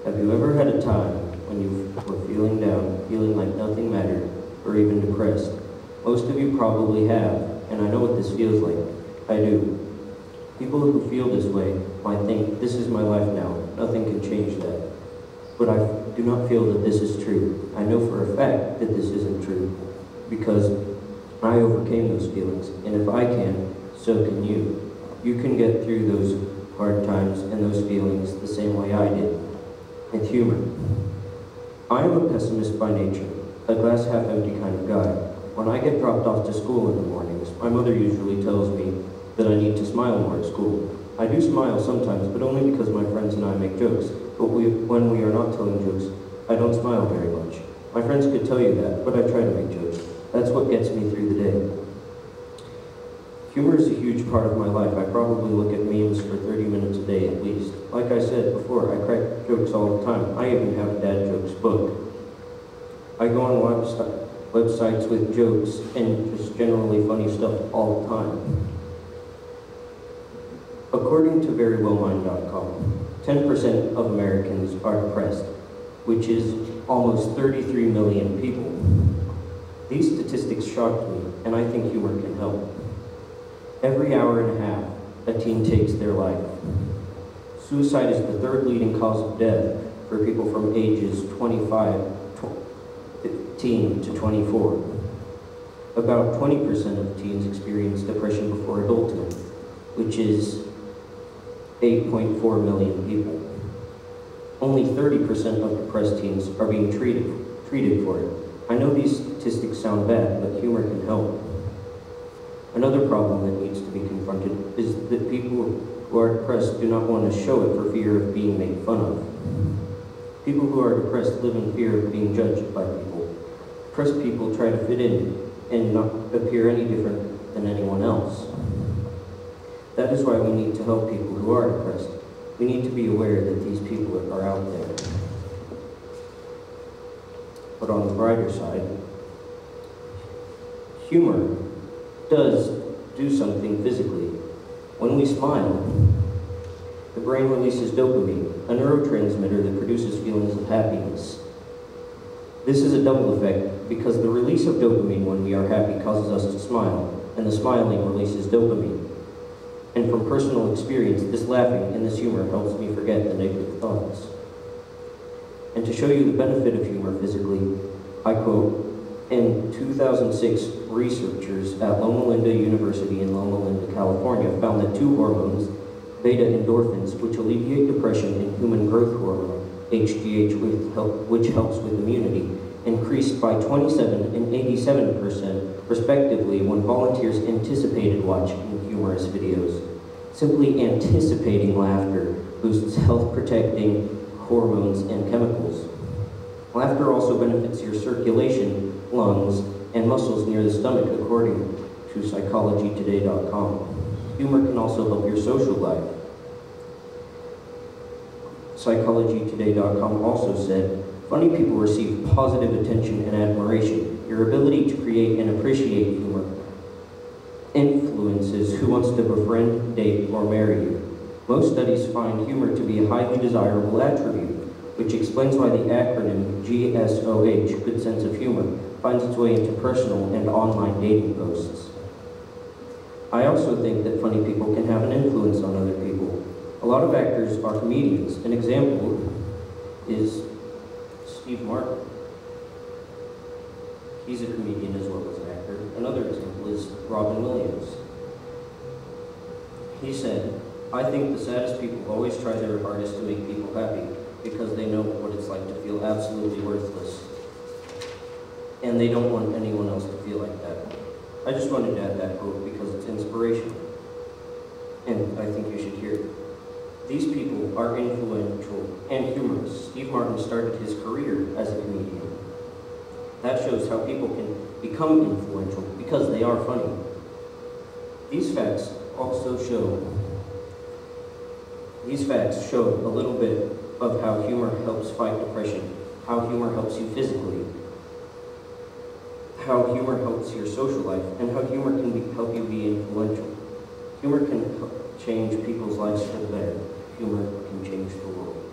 Have you ever had a time when you were feeling down, feeling like nothing mattered, or even depressed? Most of you probably have, and I know what this feels like. I do. People who feel this way might think, this is my life now, nothing can change that. But I do not feel that this is true. I know for a fact that this isn't true, because I overcame those feelings, and if I can, so can you. You can get through those hard times and those feelings the same way I did, with humor. I am a pessimist by nature, a glass half empty kind of guy. When I get dropped off to school in the mornings, my mother usually tells me that I need to smile more at school. I do smile sometimes, but only because my friends and I make jokes. But when we are not telling jokes, I don't smile very much. My friends could tell you that, but I try to make jokes. That's what gets me through the day. Humor is a huge part of my life. I probably look at memes for 30 minutes a day at least. Like I said before, I crack jokes all the time. I even have a dad jokes book. I go on websites with jokes and just generally funny stuff all the time. According to verywellmind.com, 10% of Americans are depressed, which is almost 33 million people. These statistics shocked me, and I think humor can help. Every hour and a half, a teen takes their life. Suicide is the third leading cause of death for people from ages 15 to 24. About 20% of teens experience depression before adulthood, which is 8.4 million people. Only 30% of depressed teens are being treated for it. I know these statistics sound bad, but humor can help. Another problem that needs to be confronted is that people who are depressed do not want to show it for fear of being made fun of. People who are depressed live in fear of being judged by people. Depressed people try to fit in and not appear any different than anyone else. That is why we need to help people who are depressed. We need to be aware that these people are out there. But on the brighter side, humor does do something physically. When we smile, the brain releases dopamine, a neurotransmitter that produces feelings of happiness. This is a double effect because the release of dopamine when we are happy causes us to smile, and the smiling releases dopamine. And from personal experience, this laughing and this humor helps me forget the negative thoughts. And to show you the benefit of humor physically, I quote, in 2006, researchers at Loma Linda University in Loma Linda, California, found that two hormones, beta endorphins, which alleviate depression, and human growth hormone, HGH, which helps with immunity, increased by 27% and 87% respectively when volunteers anticipated watching humorous videos. Simply anticipating laughter boosts health-protecting hormones and chemicals. Laughter also benefits your circulation, lungs, and muscles near the stomach, according to psychologytoday.com. Humor can also help your social life. Psychologytoday.com also said, funny people receive positive attention and admiration. Your ability to create and appreciate humor influences who wants to befriend, date, or marry you. Most studies find humor to be a highly desirable attribute, which explains why the acronym GSOH, good sense of humor, finds its way into personal and online dating posts. I also think that funny people can have an influence on other people. A lot of actors are comedians. An example is Steve Martin. He's a comedian as well as an actor. Another example is Robin Williams. He said, I think the saddest people always try their hardest to make people happy because they know what it's like to feel absolutely worthless. And they don't want anyone else to feel like that. I just wanted to add that quote because it's inspirational. And I think you should hear it. These people are influential and humorous. Steve Martin started his career as a comedian. That shows how people can become influential because they are funny. These facts show a little bit of how humor helps fight depression, how humor helps you physically, how humor helps your social life, and how humor can help you be influential. Humor can change people's lives for the better. Humor can change the world.